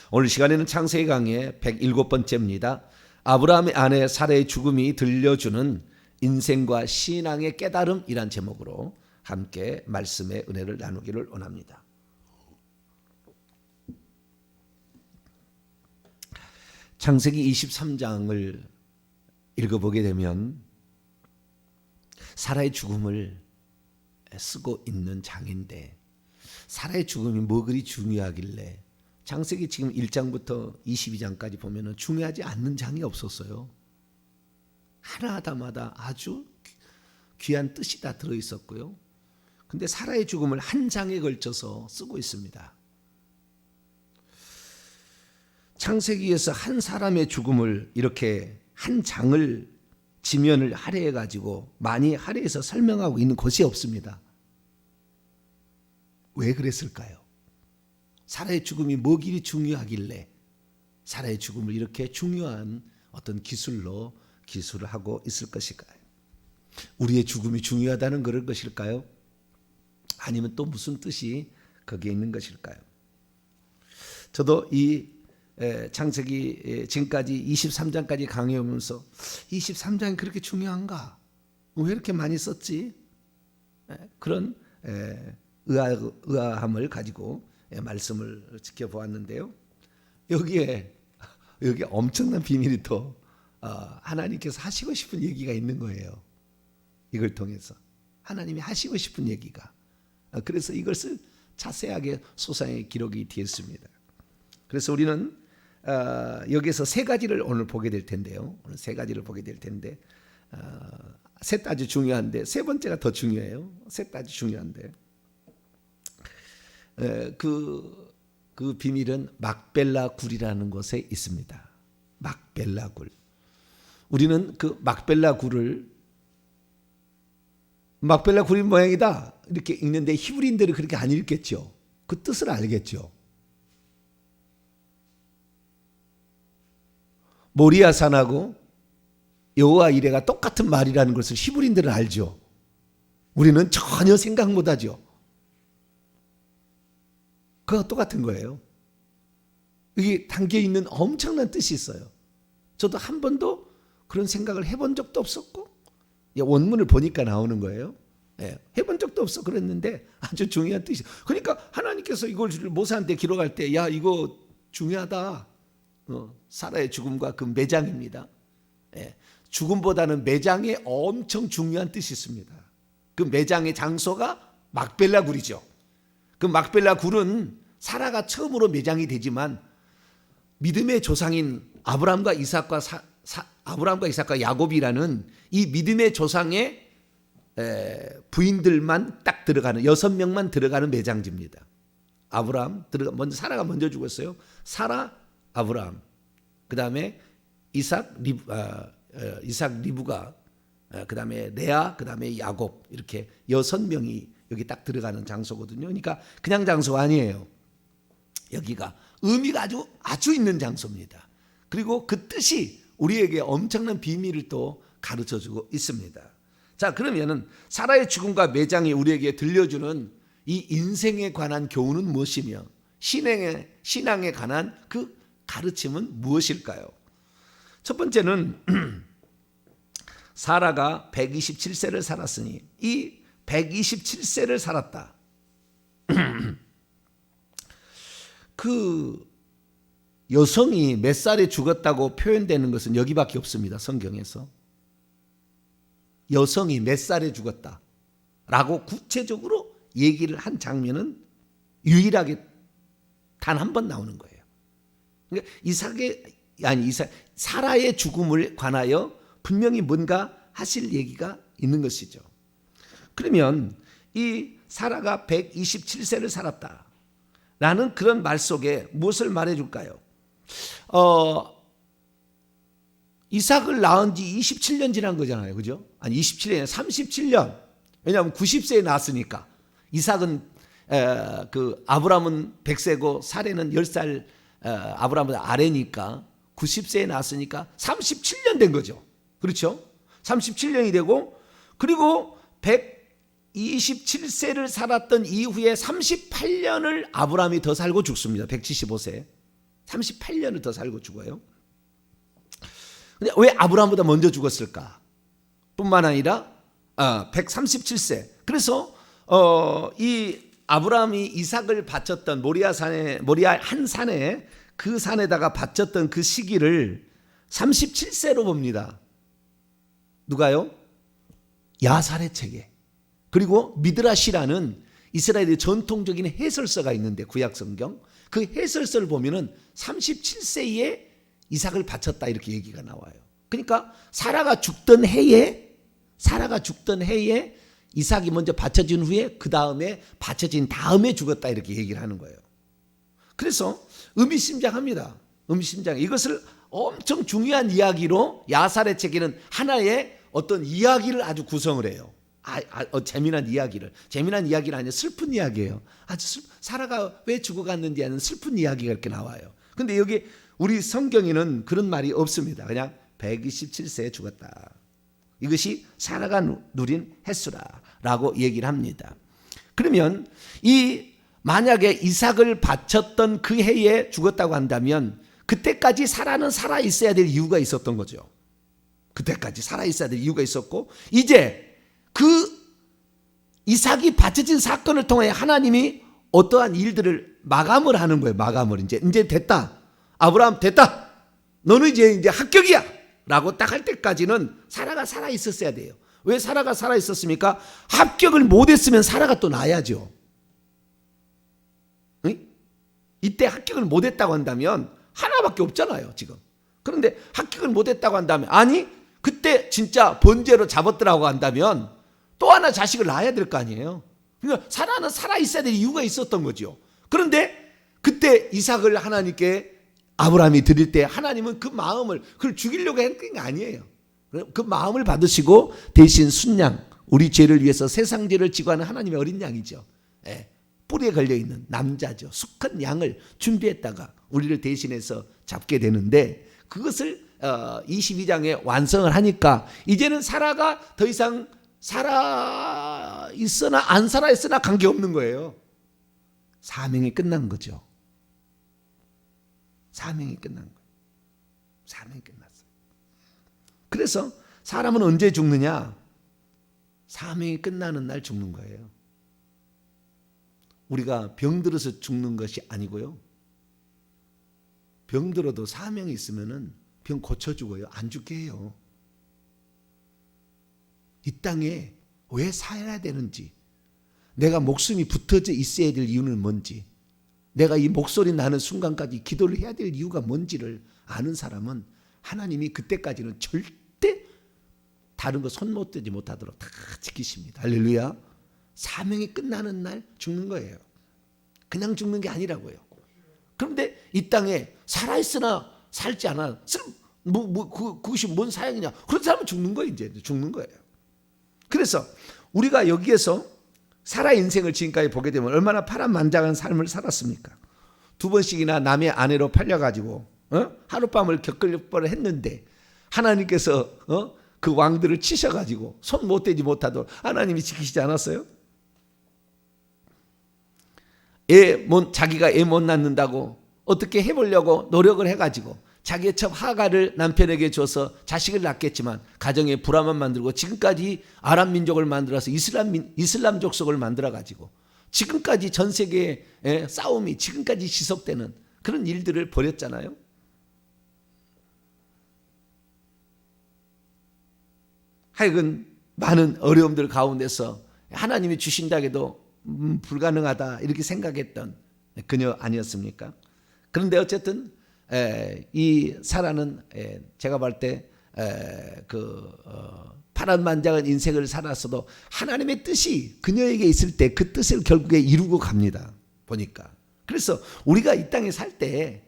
오늘 시간에는 창세기 강의 107번째입니다. 아브라함의 아내 사라의 죽음이 들려주는 인생과 신앙의 깨달음이란 제목으로 함께 말씀의 은혜를 나누기를 원합니다. 창세기 23장을 읽어보게 되면 사라의 죽음을 쓰고 있는 장인데, 사라의 죽음이 뭐 그리 중요하길래 창세기 지금 1장부터 22장까지 보면 중요하지 않는 장이 없었어요. 하나하나마다 아주 귀한 뜻이 다 들어있었고요. 근데 사라의 죽음을 한 장에 걸쳐서 쓰고 있습니다. 창세기에서 한 사람의 죽음을 이렇게 한 장을 지면을 할애해 가지고 많이 할애해서 설명하고 있는 곳이 없습니다. 왜 그랬을까요? 사라의 죽음이 뭐 길이 중요하길래 사라의 죽음을 이렇게 중요한 어떤 기술을 하고 있을 것일까요? 우리의 죽음이 중요하다는 그런 것일까요? 아니면 또 무슨 뜻이 거기에 있는 것일까요? 저도 이 창세기 지금까지 23장까지 강의하면서 23장이 그렇게 중요한가? 왜 이렇게 많이 썼지? 그런 의아함을 가지고 말씀을 지켜보았는데요. 여기에 엄청난 비밀이 또 하나님께서 하시고 싶은 얘기가 있는 거예요. 이걸 통해서 하나님이 하시고 싶은 얘기가, 그래서 이것을 자세하게 소상히 기록이 되었습니다. 그래서 우리는 여기서 세 가지를 오늘 보게 될 텐데요. 오늘 세 가지를 보게 될 텐데, 셋 아주 중요한데 세 번째가 더 중요해요. 셋 아주 중요한데, 그 비밀은 막벨라 굴이라는 곳에 있습니다. 막벨라 굴. 우리는 그 막벨라 굴이 모양이다 이렇게 읽는데 히브리인들은 그렇게 안 읽겠죠. 그 뜻을 알겠죠. 모리아 산하고 여호와 이레가 똑같은 말이라는 것을 히브리인들은 알죠. 우리는 전혀 생각 못하죠. 그거 똑같은 거예요. 여기 담겨있는 엄청난 뜻이 있어요. 저도 한 번도 그런 생각을 해본 적도 없었고, 원문을 보니까 나오는 거예요. 해본 적도 없어 그랬는데 아주 중요한 뜻이. 그러니까 하나님께서 이걸 모세한테 기록할 때, 야 이거 중요하다. 사라의 죽음과 그 매장입니다. 죽음보다는 매장에 엄청 중요한 뜻이 있습니다. 그 매장의 장소가 막벨라 굴이죠. 그 막벨라 굴은 사라가 처음으로 매장이 되지만 믿음의 조상인 아브라함과 이삭과 야곱이라는 이 믿음의 조상의 부인들만 딱 들어가는 6명만 들어가는 매장지입니다. 아브라함 먼저, 사라가 먼저 죽었어요. 사라, 아브라함, 그 다음에 이삭 리브가, 그 다음에 레아, 그 다음에 야곱, 이렇게 6명이 여기 딱 들어가는 장소거든요. 그러니까 그냥 장소가 아니에요. 여기가 의미가 아주 있는 장소입니다. 그리고 그 뜻이 우리에게 엄청난 비밀을 또 가르쳐주고 있습니다. 자, 그러면은 사라의 죽음과 매장이 우리에게 들려주는 이 인생에 관한 교훈은 무엇이며 신앙에 관한 그 가르침은 무엇일까요? 첫 번째는 사라가 127세를 살았으니, 이 127세를 살았다. 그 여성이 몇 살에 죽었다고 표현되는 것은 여기밖에 없습니다. 성경에서. 여성이 몇 살에 죽었다라고 구체적으로 얘기를 한 장면은 유일하게 단 한 번 나오는 거예요. 그러니까 사라의 죽음을 관하여 분명히 뭔가 하실 얘기가 있는 것이죠. 그러면 이 사라가 127세를 살았다라는 그런 말 속에 무엇을 말해줄까요? 이삭을 낳은 지 27년 지난 거잖아요. 그죠? 아니 27년, 37년. 왜냐하면 90세에 낳았으니까. 이삭은 그 아브라함은 100세고 사레는 10살, 아브라함은 아래니까 90세에 낳았으니까 37년 된 거죠. 그렇죠? 37년이 되고, 그리고 127세를 살았던 이후에 38년을 아브라함이 더 살고 죽습니다. 175세. 38년을 더 살고 죽어요. 근데 왜 아브라함보다 먼저 죽었을까? 뿐만 아니라 137세. 그래서 이 아브라함이 이삭을 바쳤던 모리아 한 산에, 그 산에다가 바쳤던 그 시기를 37세로 봅니다. 누가요? 야살의 책에. 그리고 미드라시라는 이스라엘의 전통적인 해설서가 있는데, 구약성경 그 해설서를 보면은 37세에 이삭을 바쳤다 이렇게 얘기가 나와요. 그러니까 사라가 죽던 해에 이삭이 먼저 바쳐진 후에 그 다음에 바쳐진 다음에 죽었다 이렇게 얘기를 하는 거예요. 그래서 의미심장합니다. 의미심장. 이것을 엄청 중요한 이야기로 야살의 책에는 하나의 어떤 이야기를 아주 구성을 해요. 재미난 이야기를 아니라 슬픈 이야기예요. 사라가 왜 죽어갔는지 하는 슬픈 이야기가 이렇게 나와요. 근데 여기 우리 성경에는 그런 말이 없습니다. 그냥 127세에 죽었다. 이것이 사라가 누린 횟수라라고 얘기를 합니다. 그러면 만약에 이삭을 바쳤던 그 해에 죽었다고 한다면 그때까지 사라는 살아 있어야 될 이유가 있었던 거죠. 그때까지 살아 있어야 될 이유가 있었고, 이제 그 이삭이 바쳐진 사건을 통해 하나님이 어떠한 일들을 마감을 하는 거예요. 마감을 이제 됐다. 아브라함 됐다. 너는 이제 합격이야. 라고 딱 할 때까지는 사라가 살아 있었어야 돼요. 왜 사라가 살아 있었습니까? 합격을 못했으면 사라가 또 나야죠. 응? 이때 합격을 못했다고 한다면 하나밖에 없잖아요, 지금. 그런데 합격을 못했다고 한다면, 아니 그때 진짜 번제로 잡았더라고 한다면 또 하나 자식을 낳아야 될 거 아니에요. 그러니까 사라는 살아 있어야 될 이유가 있었던 거죠. 그런데 그때 이삭을 하나님께 아브라함이 드릴 때 하나님은 그 마음을, 그걸 죽이려고 했던 게 아니에요. 그 마음을 받으시고 대신 순양, 우리 죄를 위해서 세상 죄를 지고 하는 하나님의 어린 양이죠. 뿔에 걸려있는 남자죠. 수컷 양을 준비했다가 우리를 대신해서 잡게 되는데, 그것을 22장에 완성을 하니까 이제는 사라가 더 이상 살아 있으나 안 살아 있으나 관계없는 거예요. 사명이 끝난 거죠. 사명이 끝난 거예요. 사명이 끝났어요. 그래서 사람은 언제 죽느냐? 사명이 끝나는 날 죽는 거예요. 우리가 병들어서 죽는 것이 아니고요. 병들어도 사명이 있으면은 병 고쳐 죽어요. 안 죽게 해요. 이 땅에 왜 살아야 되는지, 내가 목숨이 붙어져 있어야 될 이유는 뭔지, 내가 이 목소리 나는 순간까지 기도를 해야 될 이유가 뭔지를 아는 사람은 하나님이 그때까지는 절대 다른 거 손 못 대지 못하도록 다 지키십니다. 할렐루야. 사명이 끝나는 날 죽는 거예요. 그냥 죽는 게 아니라고요. 그런데 이 땅에 살아있으나 살지 않아, 그것이 뭔 사역이냐? 그런 사람은 죽는 거예요. 이제 죽는 거예요. 그래서 우리가 여기에서 사라 인생을 지금까지 보게 되면 얼마나 파란만장한 삶을 살았습니까? 2번씩이나 남의 아내로 팔려가지고 하룻밤을 겪을 뻔을 했는데 하나님께서 그 왕들을 치셔가지고 손 못 대지 못하도록 하나님이 지키시지 않았어요? 자기가 애 못 낳는다고 어떻게 해보려고 노력을 해가지고 자기의 첩 하가를 남편에게 줘서 자식을 낳겠지만 가정에 불화만 만들고, 지금까지 아랍 민족을 만들어서 이슬람 족속을 만들어가지고 지금까지 전 세계의 싸움이 지금까지 지속되는 그런 일들을 벌였잖아요. 하여간 많은 어려움들 가운데서 하나님이 주신다 해도 불가능하다 이렇게 생각했던 그녀 아니었습니까? 그런데 어쨌든 이 사라는 제가 볼 때 파란만장한 인생을 살았어도 하나님의 뜻이 그녀에게 있을 때 그 뜻을 결국에 이루고 갑니다. 보니까. 그래서 우리가 이 땅에 살 때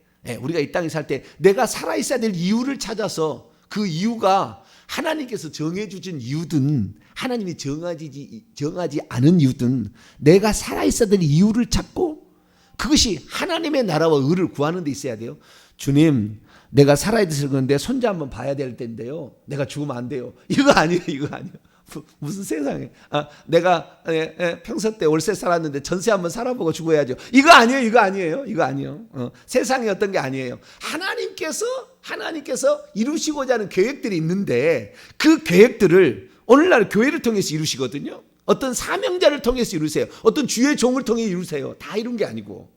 내가 살아있어야 될 이유를 찾아서, 그 이유가 하나님께서 정해주신 이유든 하나님이 정하지 않은 이유든 내가 살아있어야 될 이유를 찾고, 그것이 하나님의 나라와 의를 구하는 데 있어야 돼요. 주님, 내가 살아야 돼서 그런데 손자 한번 봐야 될 텐데요. 내가 죽으면 안 돼요. 이거 아니에요. 무슨 세상에. 내가 평소 때 월세 살았는데 전세 한번 살아보고 죽어야죠. 이거 아니에요. 이거 아니에요. 이거 아니에요. 세상에 어떤 게 아니에요. 하나님께서 이루시고자 하는 계획들이 있는데 그 계획들을 오늘날 교회를 통해서 이루시거든요. 어떤 사명자를 통해서 이루세요. 어떤 주의 종을 통해 이루세요. 다 이룬 게 아니고.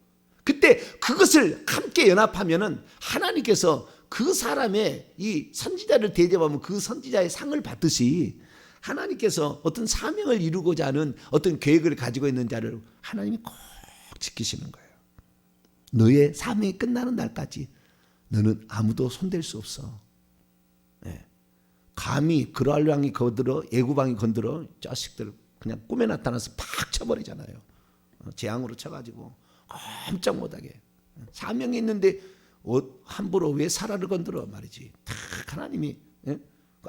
그때 그것을 함께 연합하면은 하나님께서 그 사람의 이 선지자를 대접하면 그 선지자의 상을 받듯이 하나님께서 어떤 사명을 이루고자 하는 어떤 계획을 가지고 있는 자를 하나님이 꼭 지키시는 거예요. 너의 사명이 끝나는 날까지 너는 아무도 손댈 수 없어. 감히 그랄랑이 건드려 애구방이 건드려 자식들 그냥 꿈에 나타나서 팍 쳐버리잖아요. 재앙으로 쳐가지고 깜짝 못하게. 사명이 있는데 함부로 왜 사라를 건드려 말이지. 다 하나님이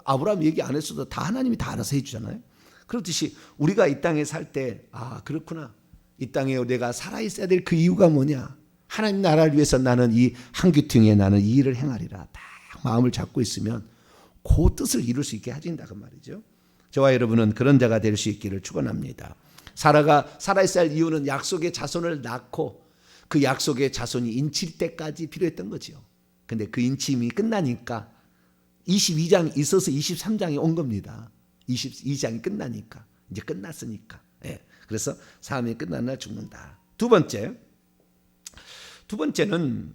아브라함 얘기 안 했어도 다 하나님이 다 알아서 해주잖아요. 그렇듯이 우리가 이 땅에 살 때 그렇구나. 이 땅에 내가 살아있어야 될 그 이유가 뭐냐. 하나님 나라를 위해서 나는 이 한규퉁에 나는 이 일을 행하리라. 딱 마음을 잡고 있으면 그 뜻을 이룰 수 있게 하진다 그 말이죠. 저와 여러분은 그런 자가 될 수 있기를 축원합니다. 사라가 살아있어야 할 이유는 약속의 자손을 낳고 그 약속의 자손이 인칠 때까지 필요했던 거죠. 근데 그 인침이 끝나니까 22장 있어서 23장이 온 겁니다. 22장이 끝나니까 이제 끝났으니까. 그래서 사람이 끝난 날 죽는다. 두 번째는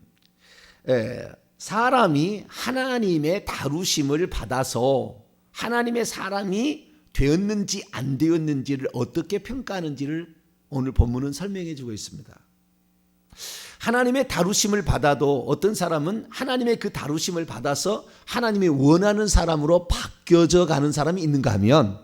사람이 하나님의 다루심을 받아서 하나님의 사람이 되었는지 안 되었는지를 어떻게 평가하는지를 오늘 본문은 설명해 주고 있습니다. 하나님의 다루심을 받아도 어떤 사람은 하나님의 그 다루심을 받아서 하나님이 원하는 사람으로 바뀌어져 가는 사람이 있는가 하면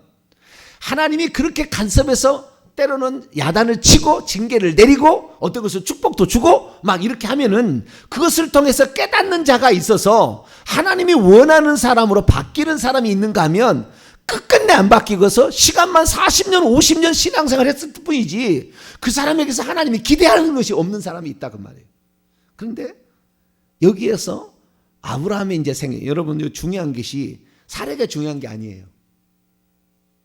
하나님이 그렇게 간섭해서 때로는 야단을 치고 징계를 내리고 어떤 것을 축복도 주고 막 이렇게 하면은 그것을 통해서 깨닫는 자가 있어서 하나님이 원하는 사람으로 바뀌는 사람이 있는가 하면 끝끝내 안 바뀌고서 시간만 40년 50년 신앙생활 했을 뿐이지 그 사람에게서 하나님이 기대하는 것이 없는 사람이 있다 그 말이에요. 그런데 여기에서 아브라함의 이제 여러분 중요한 것이 사례가 중요한 게 아니에요.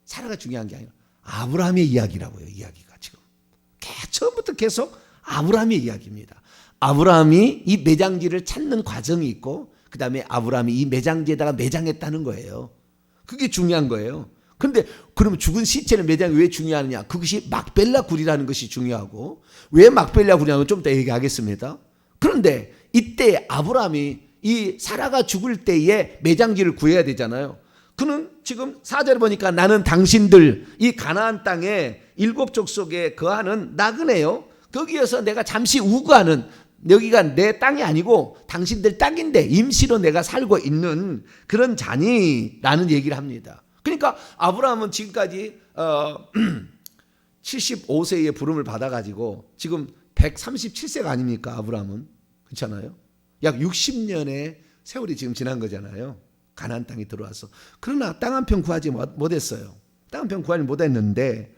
사례가 중요한 게 아니에요. 아브라함의 이야기라고요. 이야기가 지금 처음부터 계속 아브라함의 이야기입니다. 아브라함이 이 매장지를 찾는 과정이 있고 그 다음에 아브라함이 이 매장지에다가 매장했다는 거예요. 그게 중요한 거예요. 그런데 그러면 죽은 시체는 매장이 왜 중요하느냐? 그것이 막벨라 굴이라는 것이 중요하고 왜 막벨라 굴이냐면 좀 더 얘기하겠습니다. 그런데 이때 아브라함이 이 사라가 죽을 때에 매장지를 구해야 되잖아요. 그는 지금 4절에 보니까 나는 당신들 이 가나안 땅에 7족속에 거하는 나그네요. 거기에서 내가 잠시 우거하는 여기가 내 땅이 아니고 당신들 땅인데 임시로 내가 살고 있는 그런 자니라는 얘기를 합니다. 그러니까 아브라함은 지금까지 75세의 부름을 받아가지고 지금 137세가 아닙니까? 아브라함은 그렇잖아요. 약 60년의 세월이 지금 지난 거잖아요. 가나안 땅에 들어와서. 그러나 땅 한 편 구하지 못했어요. 땅 한 편 구하지 못했는데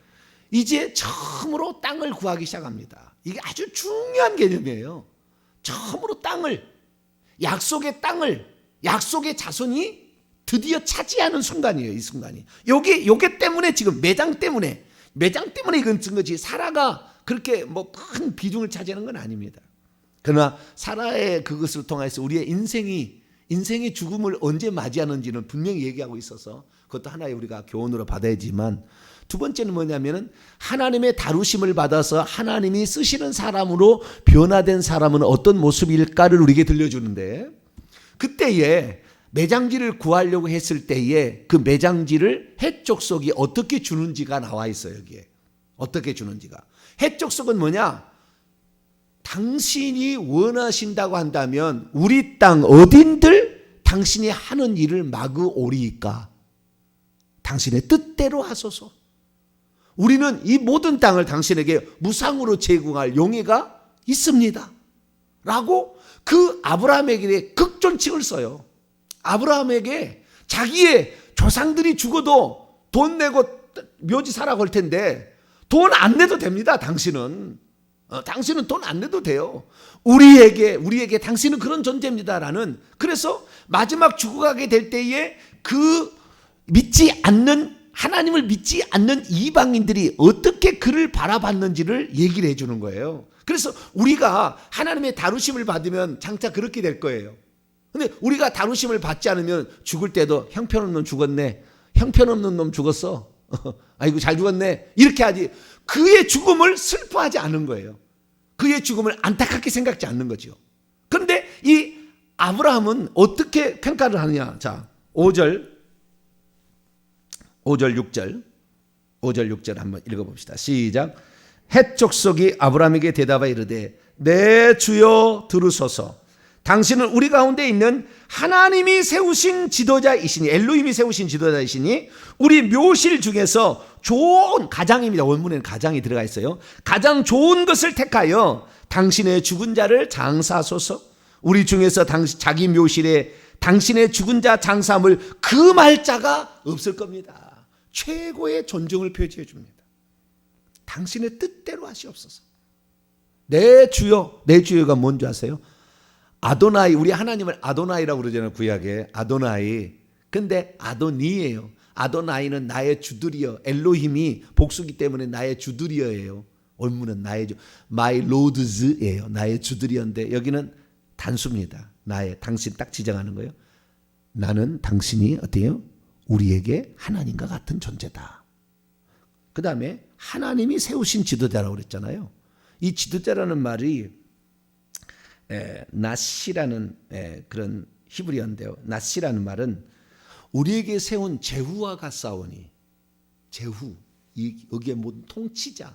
이제 처음으로 땅을 구하기 시작합니다. 이게 아주 중요한 개념이에요. 처음으로 약속의 땅을 약속의 자손이 드디어 차지하는 순간이에요. 이 순간이. 요게 때문에 지금 매장 때문에 이건 쓴 거지. 사라가 그렇게 뭐 큰 비중을 차지하는 건 아닙니다. 그러나 사라의 그것을 통해서 우리의 인생의 죽음을 언제 맞이하는지는 분명히 얘기하고 있어서 그것도 하나의 우리가 교훈으로 받아야지만 두 번째는 뭐냐면은 하나님의 다루심을 받아서 하나님이 쓰시는 사람으로 변화된 사람은 어떤 모습일까를 우리에게 들려주는데 그때에 매장지를 구하려고 했을 때에 그 매장지를 헷족속이 어떻게 주는지가 나와 있어요. 여기에 어떻게 주는지가. 헷족속은 뭐냐? 당신이 원하신다고 한다면 우리 땅 어딘들 당신이 하는 일을 마구 오리이까 당신의 뜻대로 하소서. 우리는 이 모든 땅을 당신에게 무상으로 제공할 용의가 있습니다. 라고 그 아브라함에게 극존칭을 써요. 아브라함에게 자기의 조상들이 죽어도 돈 내고 묘지 사라고 할 텐데 돈 안 내도 됩니다. 당신은 돈 안 내도 돼요. 우리에게 당신은 그런 존재입니다라는. 그래서 마지막 죽어가게 될 때에 그 믿지 않는 하나님을 믿지 않는 이방인들이 어떻게 그를 바라봤는지를 얘기를 해주는 거예요. 그래서 우리가 하나님의 다루심을 받으면 장차 그렇게 될 거예요. 근데 우리가 다루심을 받지 않으면 죽을 때도 형편없는 놈 죽었네, 형편없는 놈 죽었어, 아이고 잘 죽었네, 이렇게 하지 그의 죽음을 슬퍼하지 않은 거예요. 그의 죽음을 안타깝게 생각지 않는 거죠. 그런데 이 아브라함은 어떻게 평가를 하느냐. 자, 5절 6절 한번 읽어봅시다. 시작. 헷 족속이 아브라함에게 대답하여 이르되 내 주여 들으소서. 당신은 우리 가운데 있는 하나님이 세우신 지도자이시니, 엘로힘이 세우신 지도자이시니 우리 묘실 중에서 좋은, 가장입니다. 원문에는 가장이 들어가 있어요. 가장 좋은 것을 택하여 당신의 죽은 자를 장사하소서. 우리 중에서 자기 묘실에 당신의 죽은 자 장사함을 금할 자가 없을 겁니다. 최고의 존중을 표시해 줍니다. 당신의 뜻대로 하시옵소서. 내 주여, 내 주여가 뭔지 아세요? 아도나이, 우리 하나님을 아도나이라고 그러잖아요. 구약에 아도나이. 근데 아도니예요. 아도나이는 나의 주들이여. 엘로힘이 복수기 때문에 나의 주들이여예요. 원문은 나의 주, my lords예요. 나의 주들이여인데 여기는 단수입니다. 나의, 당신 딱 지정하는 거예요. 나는 당신이 어때요? 우리에게 하나님과 같은 존재다. 그 다음에 하나님이 세우신 지도자라고 그랬잖아요. 이 지도자라는 말이 나시라는 그런 히브리어인데요. 나시라는 말은 우리에게 세운 제후와 같사오니, 제후, 여기에 모든 통치자.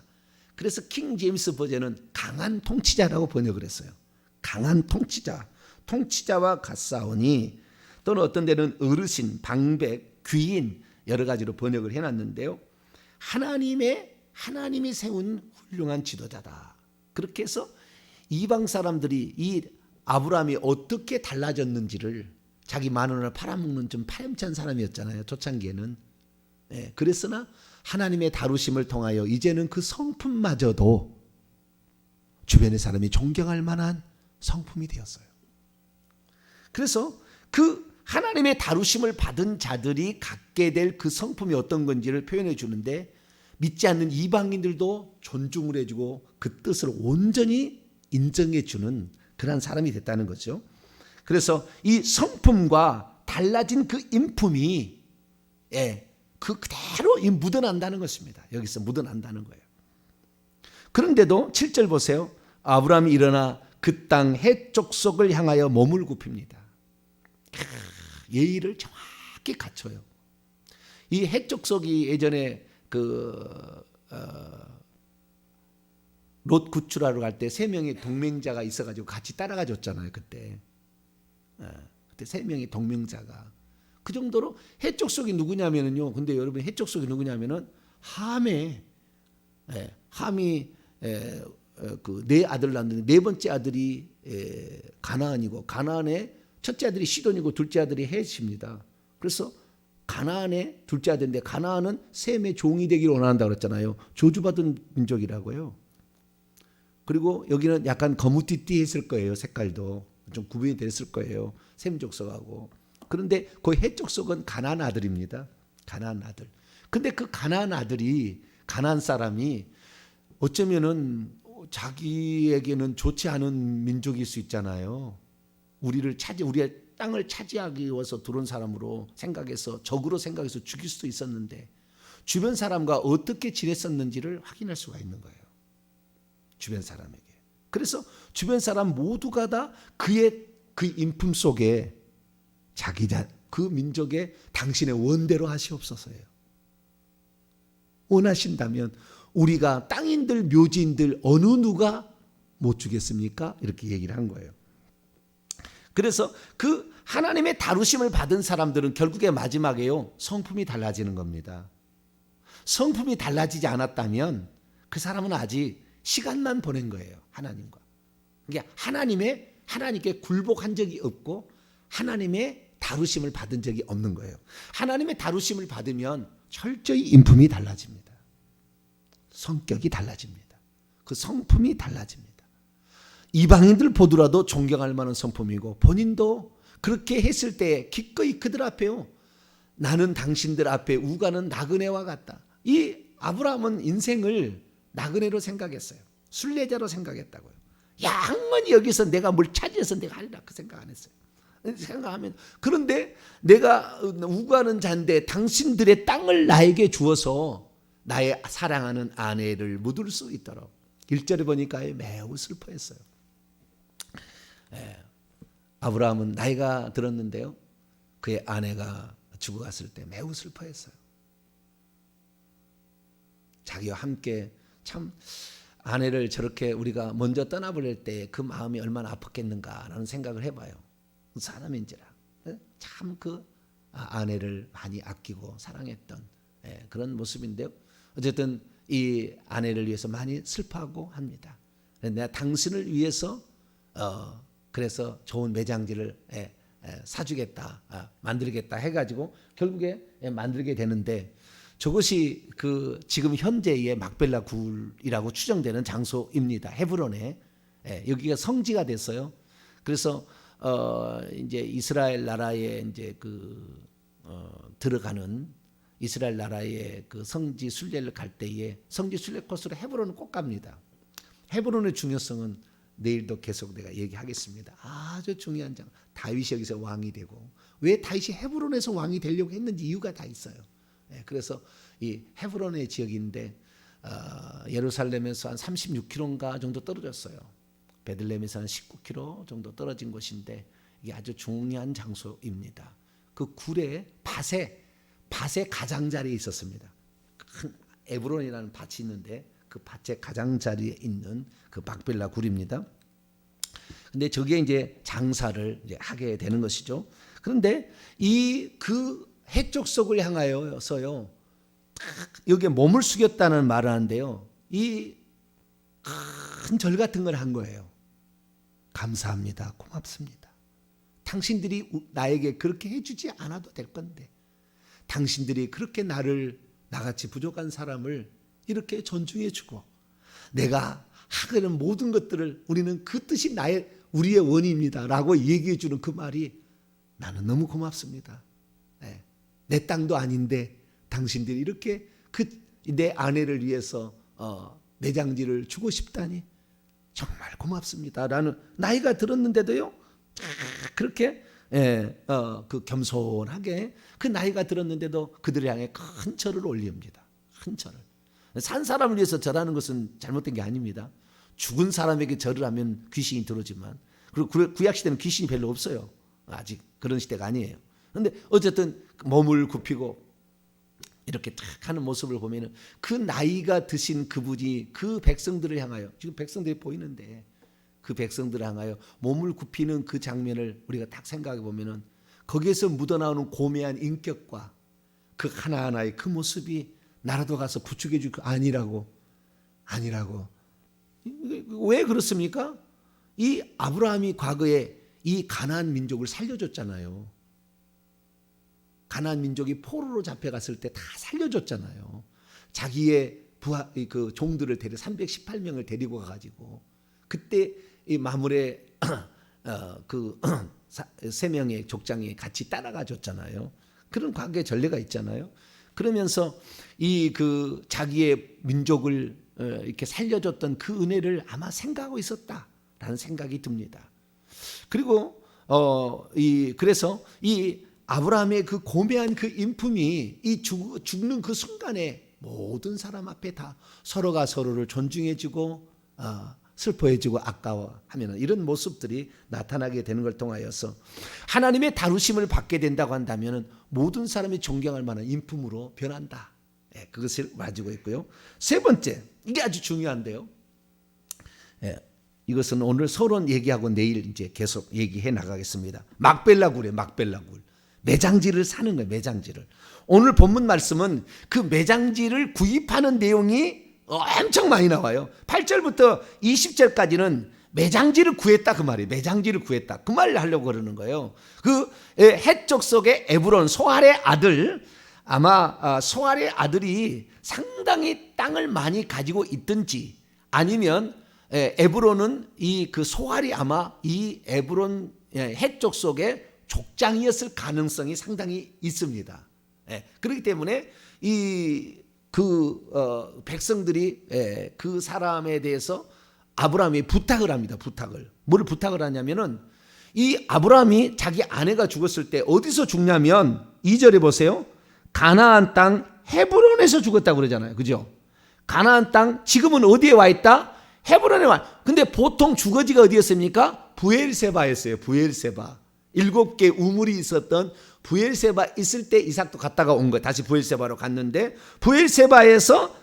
그래서 킹 제임스 버전은 강한 통치자라고 번역을 했어요. 강한 통치자, 통치자와 같사오니, 또는 어떤 데는 어르신, 방백, 귀인 여러 가지로 번역을 해놨는데요. 하나님이 세운 훌륭한 지도자다. 그렇게 해서 이방 사람들이 이 아브라함이 어떻게 달라졌는지를, 자기 마누라를 팔아먹는 좀 파렴치한 사람이었잖아요. 초창기에는. 그랬으나 하나님의 다루심을 통하여 이제는 그 성품마저도 주변의 사람이 존경할 만한 성품이 되었어요. 그래서 그 하나님의 다루심을 받은 자들이 갖게 될 그 성품이 어떤 건지를 표현해 주는데, 믿지 않는 이방인들도 존중을 해주고 그 뜻을 온전히 인정해 주는 그런 사람이 됐다는 거죠. 그래서 이 성품과 달라진 그 인품이 그대로 묻어난다는 것입니다. 여기서 묻어난다는 거예요. 그런데도 7절 보세요. 아브라함이 일어나 그 땅 헷 족속을 향하여 몸을 굽힙니다. 예의를 정확히 갖춰요. 이 헷 족속이 예전에 롯 구출하러 갈 때 3명의 동맹자가 있어가지고 같이 따라가 줬잖아요. 그때 3명의 동맹자가 그 정도로 헷 족속이 누구냐면요. 근데 여러분 헷 족속이 누구냐면은 함이 그 네 아들 낳는데 네 번째 아들이 가나안이고, 가나안의 첫째 아들이 시돈이고 둘째 아들이 헷입니다. 그래서 가나안의 둘째 아들인데, 가나안은 셈의 종이 되기를 원한다고 그랬잖아요. 저주받은 민족이라고요. 그리고 여기는 약간 거무띠띠했을 거예요. 색깔도 좀 구분이 됐을 거예요. 셈 족속하고. 그런데 그 헷 족속은 가나안 아들입니다. 가나안 아들. 근데 그 가나안 아들이, 가나안 사람이 어쩌면은 자기에게는 좋지 않은 민족일 수 있잖아요. 우리의 땅을 차지하기 위해서 들어온 사람으로 생각해서, 적으로 생각해서 죽일 수도 있었는데, 주변 사람과 어떻게 지냈었는지를 확인할 수가 있는 거예요. 주변 사람에게. 그래서 주변 사람 모두가 다 그의 그 인품 속에 그 민족의 당신의 원대로 하시옵소서예요. 원하신다면 우리가 땅인들, 묘지인들 어느 누가 못 주겠습니까? 이렇게 얘기를 한 거예요. 그래서 그 하나님의 다루심을 받은 사람들은 결국에 마지막에요, 성품이 달라지는 겁니다. 성품이 달라지지 않았다면 그 사람은 아직 시간만 보낸 거예요. 하나님과. 그러니까 하나님께 굴복한 적이 없고 하나님의 다루심을 받은 적이 없는 거예요. 하나님의 다루심을 받으면 철저히 인품이 달라집니다. 성격이 달라집니다. 그 성품이 달라집니다. 이방인들 보더라도 존경할 만한 성품이고, 본인도 그렇게 했을 때 기꺼이 그들 앞에요, 나는 당신들 앞에 우가는 나그네와 같다. 이 아브라함은 인생을 나그네로 생각했어요. 순례자로 생각했다고요. 영원히 여기서 내가 뭘 차지해서 내가 하리라 그 생각 안 했어요. 생각하면 그런데 내가 우가는 자인데 당신들의 땅을 나에게 주어서 나의 사랑하는 아내를 묻을 수 있도록 1절에 보니까 매우 슬퍼했어요. 아브라함은 나이가 들었는데요. 그의 아내가 죽어갔을 때 매우 슬퍼했어요. 자기와 함께 참 아내를 저렇게 우리가 먼저 떠나버릴 때 그 마음이 얼마나 아팠겠는가라는 생각을 해봐요. 사람인지라 참 그 아내를 많이 아끼고 사랑했던 그런 모습인데요. 어쨌든 이 아내를 위해서 많이 슬퍼하고 합니다. 내가 당신을 위해서 그래서 좋은 매장지를 사주겠다, 만들겠다 해가지고 결국에 만들게 되는데 저것이 그 지금 현재의 막벨라 굴이라고 추정되는 장소입니다. 헤브론에 여기가 성지가 됐어요. 그래서 이제 이스라엘 나라에 이제 들어가는 이스라엘 나라의 그 성지 순례를 갈 때에 성지 순례 코스로 헤브론을 꼭 갑니다. 헤브론의 중요성은 내일도 계속 내가 얘기하겠습니다. 아주 중요한 장. 다윗이 여기서 왕이 되고 왜 다윗이 헤브론에서 왕이 되려고 했는지 이유가 다 있어요. 그래서 이 헤브론의 지역인데 예루살렘에서 한 36km인가 정도 떨어졌어요. 베들레헴에서 한 19km 정도 떨어진 곳인데 이게 아주 중요한 장소입니다. 그 굴에 밭에 가장자리에 있었습니다. 큰 에브론이라는 밭이 있는데 그 밭의 가장자리에 있는 그 막벨라 굴입니다. 근데 저기에 이제 장사를 이제 하게 되는 것이죠. 그런데 이 그 해쪽 속을 향하여서요, 여기에 몸을 숙였다는 말을 하는데요, 이 큰 절 같은 걸 한 거예요. 감사합니다. 고맙습니다. 당신들이 나에게 그렇게 해주지 않아도 될 건데 당신들이 그렇게 나같이 부족한 사람을 이렇게 존중해주고 내가 하려는 모든 것들을 우리는 그 뜻이 우리의 원입니다 라고 얘기해주는 그 말이 나는 너무 고맙습니다. 내 땅도 아닌데 당신들이 이렇게 내 아내를 위해서 매장지를 주고 싶다니 정말 고맙습니다 라는, 나이가 들었는데도요 그렇게 그 겸손하게 그 나이가 들었는데도 그들을 향해 큰 절을 올립니다. 큰 절을. 산 사람을 위해서 절하는 것은 잘못된 게 아닙니다. 죽은 사람에게 절을 하면 귀신이 들어오지만, 그리고 구약 시대는 귀신이 별로 없어요. 아직 그런 시대가 아니에요. 그런데 어쨌든 몸을 굽히고 이렇게 탁 하는 모습을 보면은 그 나이가 드신 그분이 그 백성들을 향하여, 지금 백성들이 보이는데 그 백성들을 향하여 몸을 굽히는 그 장면을 우리가 딱 생각해 보면은 거기에서 묻어나오는 고매한 인격과 그 하나하나의 그 모습이 나라도 가서 부축해 줄 거 아니라고. 왜 그렇습니까? 이 아브라함이 과거에 이 가나안 민족을 살려줬잖아요. 가나안 민족이 포로로 잡혀갔을 때 다 살려줬잖아요. 자기의 그 종들을 318명을 데리고 가가지고 그때 이 마물의 그 3명의 족장이 같이 따라가 줬잖아요. 그런 관계 전례가 있잖아요. 그러면서 이 그 자기의 민족을 이렇게 살려줬던 그 은혜를 아마 생각하고 있었다라는 생각이 듭니다. 그리고 그래서 이 아브라함의 그 고매한 그 인품이 이 죽는 그 순간에 모든 사람 앞에 다 서로가 서로를 존중해주고 슬퍼해주고 아까워하면 이런 모습들이 나타나게 되는 걸 통하여서 하나님의 다루심을 받게 된다고 한다면 모든 사람이 존경할 만한 인품으로 변한다. 그것을 가지고 있고요. 세 번째, 이게 아주 중요한데요. 이것은 오늘 서론 얘기하고 내일 이제 계속 얘기해 나가겠습니다. 막벨라 굴에 막벨라 굴. 매장지를 사는 거예요. 매장지를. 오늘 본문 말씀은 그 매장지를 구입하는 내용이 엄청 많이 나와요. 8절부터 20절까지는 매장지를 구했다 그 말이에요. 매장지를 구했다. 그 말을 하려고 그러는 거예요. 그 해쪽 속의 에브론 소알의 아들, 아마 소알의 아들이 상당히 땅을 많이 가지고 있든지 아니면 에브론은 이 그 소알이 아마 이 에브론 해쪽 속의 족장이었을 가능성이 상당히 있습니다. 그렇기 때문에 백성들이 그 사람에 대해서 아브라함이 부탁을 합니다. 뭘 부탁을 하냐면은 이 아브라함이 자기 아내가 죽었을 때 어디서 죽냐면 2절에 보세요. 가나안 땅 헤브론에서 죽었다고 그러잖아요. 그죠? 가나안 땅 지금은 어디에 와 있다? 헤브론에 와. 근데 보통 주거지가 어디였습니까? 브엘세바였어요. 브엘세바. 7개 우물이 있었던 브엘세바 있을 때 이삭도 갔다가 온 거예요. 다시 브엘세바로 갔는데 브엘세바에서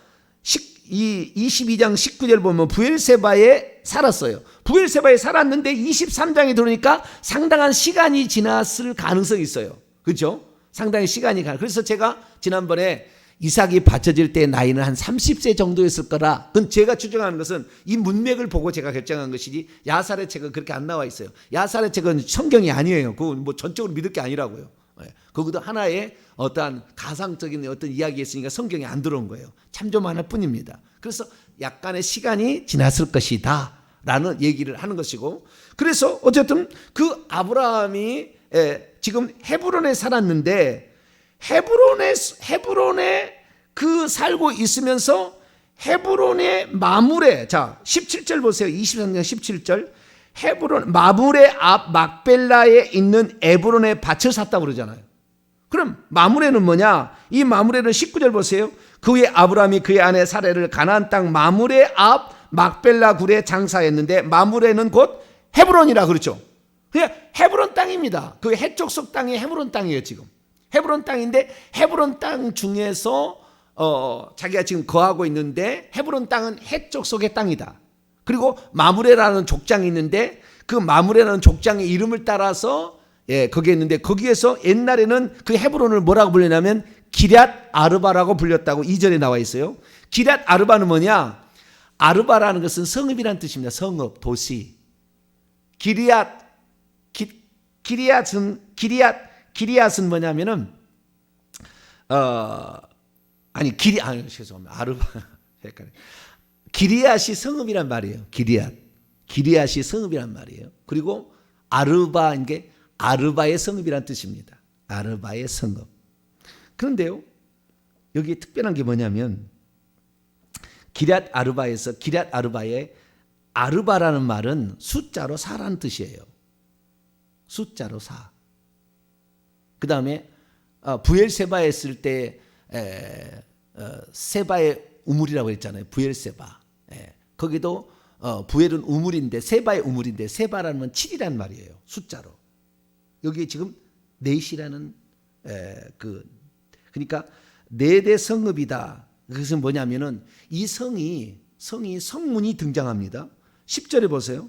22장 19절 보면 브엘세바에 살았어요. 브엘세바에 살았는데 23장에 들어오니까 상당한 시간이 지났을 가능성이 있어요. 그렇죠? 상당히 시간이 가. 그래서 제가 지난번에 이삭이 바쳐질 때 나이는 한 30세 정도였을 거라. 그건 제가 추정하는 것은 이 문맥을 보고 제가 결정한 것이지 야살의 책은 그렇게 안 나와 있어요. 야살의 책은 성경이 아니에요. 그건 뭐 전적으로 믿을 게 아니라고요. 거기도 하나의 어떠한 가상적인 어떤 이야기였으니까 성경에 안 들어온 거예요. 참조만 할 뿐입니다. 그래서 약간의 시간이 지났을 것이다 라는 얘기를 하는 것이고, 그래서 어쨌든 그 아브라함이 지금 헤브론에 살았는데 헤브론에 그 살고 있으면서 헤브론의 마물에, 자 17절 보세요. 23장 17절. 헤브론 마물의 앞 막벨라에 있는 에브론에 밭을 샀다고 그러잖아요. 그럼 마물에는 뭐냐? 이 마물에는 19절 보세요. 그 후에 아브라함이 그의 아내 사레를 가나안 땅 마물의 앞 막벨라 굴에 장사했는데, 마물에는 곧 헤브론이라 그렇죠. 그냥 헤브론 땅입니다. 그 해족속 땅이 헤브론 땅이에요. 지금 헤브론 땅인데, 헤브론 땅 중에서 자기가 지금 거하고 있는데 헤브론 땅은 해족속의 땅이다. 그리고 마므레라는 족장이 있는데 그 마므레라는 족장의 이름을 따라서 거기에 있는데, 거기에서 옛날에는 그 헤브론을 뭐라고 불렸냐면 기럇 아르바라고 불렸다고 2절에 나와 있어요. 기럇 아르바는 뭐냐? 아르바라는 것은 성읍이라는 뜻입니다. 성읍, 도시. 기리앗은 뭐냐면은 죄송합니다. 아르바 헷갈려. 기리앗이 성읍이란 말이에요. 기리앗이 성읍이란 말이에요. 그리고 아르바인 게 아르바의 성읍이란 뜻입니다. 아르바의 성읍. 그런데요, 여기 특별한 게 뭐냐면 기럇 아르바에서 기럇 아르바의 아르바라는 말은 숫자로 4라는 뜻이에요. 숫자로 4. 그 다음에 부엘세바에 있을 때 세바의 우물이라고 했잖아요. 부엘세바. 거기도 부엘은 우물인데 세바의 우물인데, 세바라는 건 7이란 말이에요. 숫자로. 여기 지금 넷이라는 그러니까 4대 성읍이다. 그것은 뭐냐면은 이 성이 성문이 등장합니다. 10절에 보세요.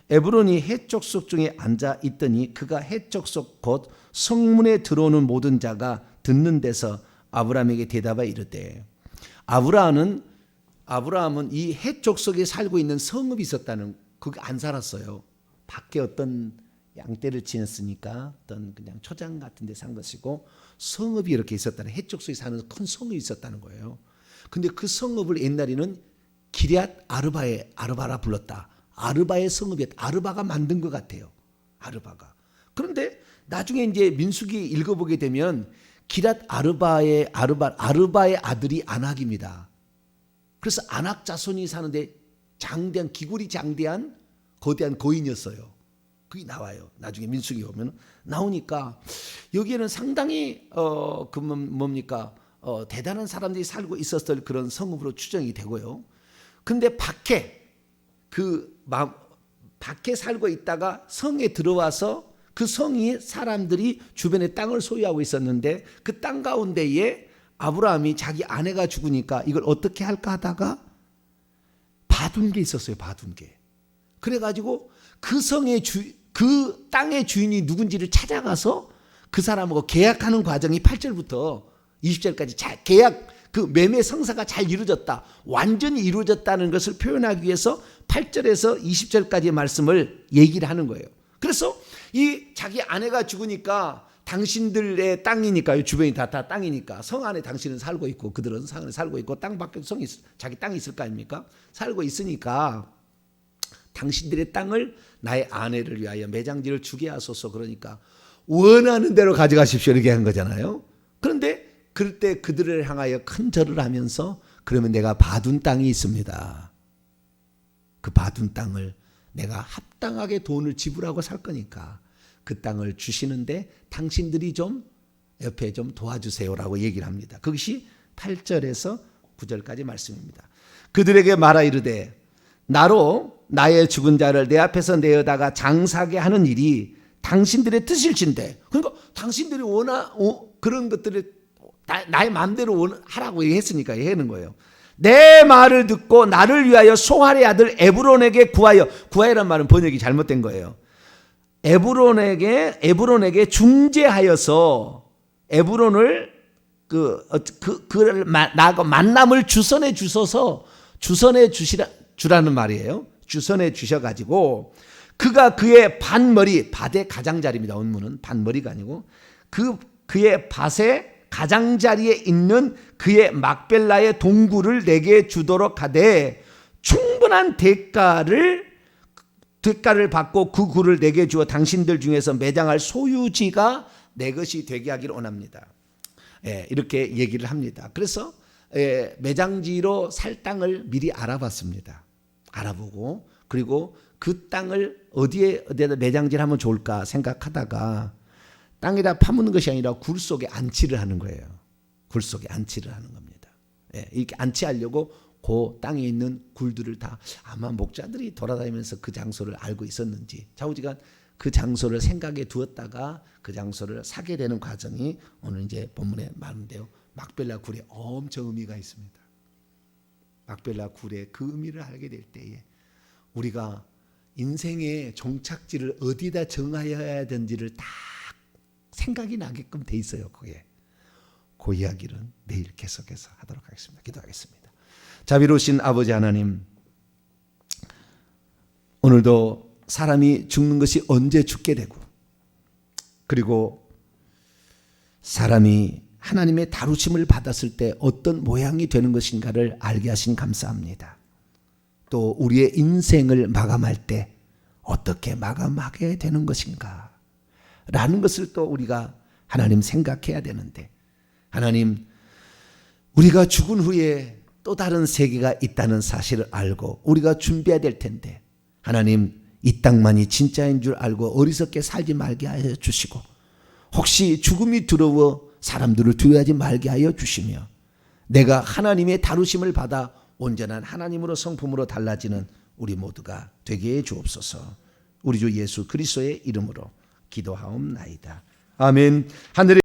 에브론이 해족속 중에 앉아 있더니 그가 해족속 곧 성문에 들어오는 모든 자가 듣는 데서 아브라함에게 대답하여 이르되, 아브라함은 이 해족속에 살고 있는 성읍이 있었다는, 거기 안 살았어요. 밖에 어떤 양떼를 지냈으니까 어떤 그냥 초장 같은 데 산 것이고, 성읍이 이렇게 있었다는, 해족속에 사는 큰 성읍이 있었다는 거예요. 근데 그 성읍을 옛날에는 기럇 아르바라 불렀다. 아르바의 성읍이었다. 아르바가 만든 것 같아요. 아르바가. 그런데 나중에 이제 민수기 읽어보게 되면 기럇 아르바의 아들이 아낙입니다. 그래서 아낙 자손이 사는데 장대한, 기골이 장대한 거대한 거인이었어요. 그게 나와요. 나중에 민수기 보면 나오니까 여기에는 상당히 대단한 사람들이 살고 있었을 그런 성읍으로 추정이 되고요. 근데 밖에 살고 있다가 성에 들어와서 그 성이 사람들이 주변에 땅을 소유하고 있었는데, 그 땅 가운데에 아브라함이 자기 아내가 죽으니까 이걸 어떻게 할까 하다가 봐둔 게 있었어요. 봐둔 게. 그래가지고 그 땅의 주인이 누군지를 찾아가서 그 사람하고 계약하는 과정이 8절부터 20절까지 계약, 그 매매 성사가 잘 이루어졌다, 완전히 이루어졌다는 것을 표현하기 위해서 8절에서 20절까지의 말씀을 얘기를 하는 거예요. 그래서 이 자기 아내가 죽으니까 당신들의 땅이니까요. 주변이 다 땅이니까 성 안에 당신은 살고 있고 그들은 성 안에 살고 있고, 땅 밖에 자기 땅이 있을 거 아닙니까? 살고 있으니까 당신들의 땅을 나의 아내를 위하여 매장지를 주게 하소서. 그러니까 원하는 대로 가져가십시오 이렇게 한 거잖아요. 그런데 그럴 때 그들을 향하여 큰 절을 하면서 그러면 내가 받은 땅이 있습니다. 그 받은 땅을 내가 합당하게 돈을 지불하고 살 거니까 그 땅을 주시는데 당신들이 좀 옆에 좀 도와주세요라고 얘기를 합니다. 그것이 8절에서 9절까지 말씀입니다. 그들에게 말하 이르되 나로 나의 죽은 자를 내 앞에서 내어다가 장사하게 하는 일이 당신들의 뜻일진데, 그러니까 당신들이 그런 것들을 나의 마음대로 하라고 했으니까 하는 거예요. 내 말을 듣고 나를 위하여 소할의 아들 에브론에게 구하여란 말은 번역이 잘못된 거예요. 에브론에게 중재하여서 에브론을 그를 나하고 만남을 주선해 주라는 말이에요. 주선해 주셔가지고 그가 그의 밭의 가장자리입니다. 원문은 밭머리가 아니고 그의 밭의 가장자리에 있는 그의 막벨라의 동굴을 내게 주도록 하되 충분한 대가를 받고 그 굴을 내게 주어 당신들 중에서 매장할 소유지가 내 것이 되게 하기를 원합니다. 이렇게 얘기를 합니다. 그래서 매장지로 살 땅을 미리 알아봤습니다. 알아보고 그리고 그 땅을 어디에다 매장지를 하면 좋을까 생각하다가 땅에다 파묻는 것이 아니라 굴 속에 안치를 하는 거예요. 굴 속에 안치를 하는 겁니다. 이렇게 안치하려고 그 땅에 있는 굴들을 다 아마 목자들이 돌아다니면서 그 장소를 알고 있었는지 좌우지간 그 장소를 생각에 두었다가 그 장소를 사게 되는 과정이 오늘 이제 본문에 말인데요. 막벨라 굴에 엄청 의미가 있습니다. 막벨라 굴의 그 의미를 알게 될 때에 우리가 인생의 종착지를 어디다 정하여야 되는지를 딱 생각이 나게끔 돼 있어요. 그게. 그 이야기는 내일 계속해서 하도록 하겠습니다. 기도하겠습니다. 자비로우신 아버지 하나님, 오늘도 사람이 죽는 것이 언제 죽게 되고 그리고 사람이 하나님의 다루심을 받았을 때 어떤 모양이 되는 것인가를 알게 하신 감사합니다. 또 우리의 인생을 마감할 때 어떻게 마감하게 되는 것인가 라는 것을 또 우리가 하나님 생각해야 되는데, 하나님 우리가 죽은 후에 또 다른 세계가 있다는 사실을 알고 우리가 준비해야 될 텐데, 하나님 이 땅만이 진짜인 줄 알고 어리석게 살지 말게 하여 주시고, 혹시 죽음이 두려워 사람들을 두려워하지 말게 하여 주시며, 내가 하나님의 다루심을 받아 온전한 하나님으로 성품으로 달라지는 우리 모두가 되게 해 주옵소서. 우리 주 예수 그리스도의 이름으로 기도하옵나이다. 아멘. 하늘에